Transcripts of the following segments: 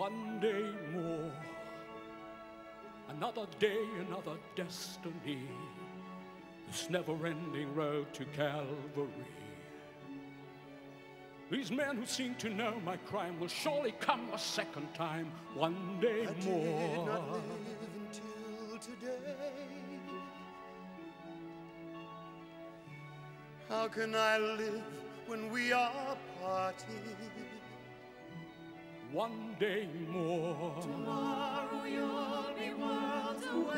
One day more, another day, another destiny, this never-ending road to Calvary. These men who seem to know my crime will surely come a second time, one day more. I did not live until today. How can I live when we are parted? One day more. Tomorrow you'll be worlds away,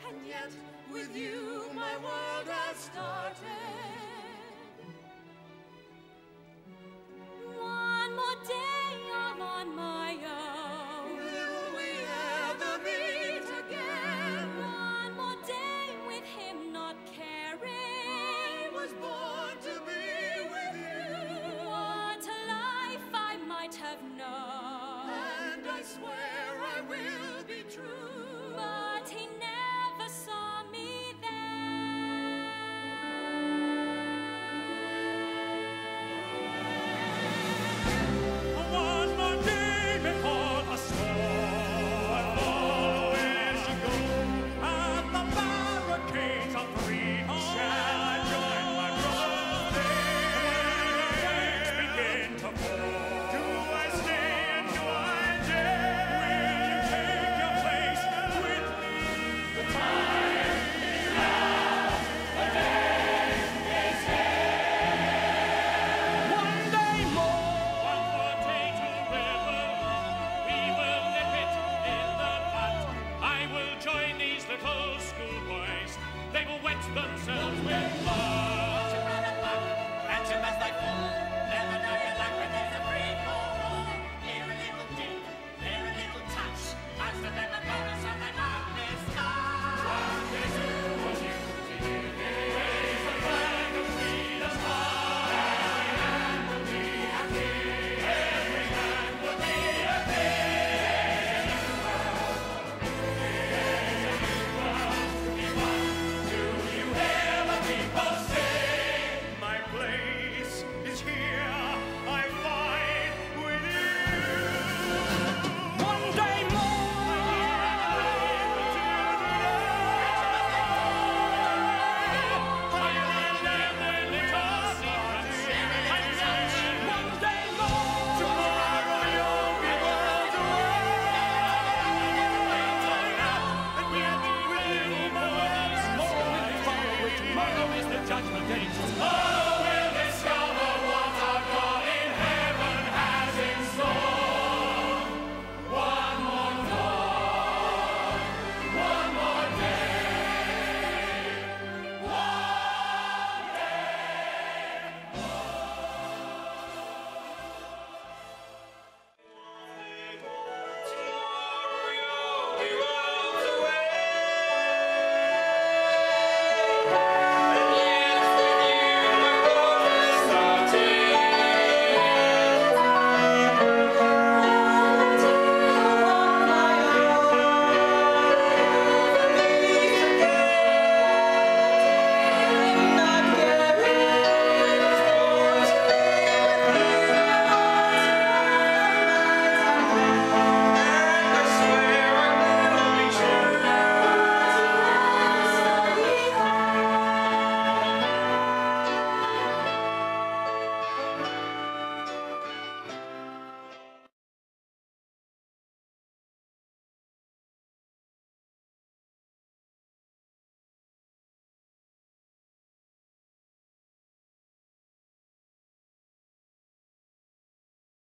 and yet with you my world has started. One more day I'm on my own. Will we ever meet again? One more day with him not caring. He was born to be with you. What a life I might have known. And I swear I will be true.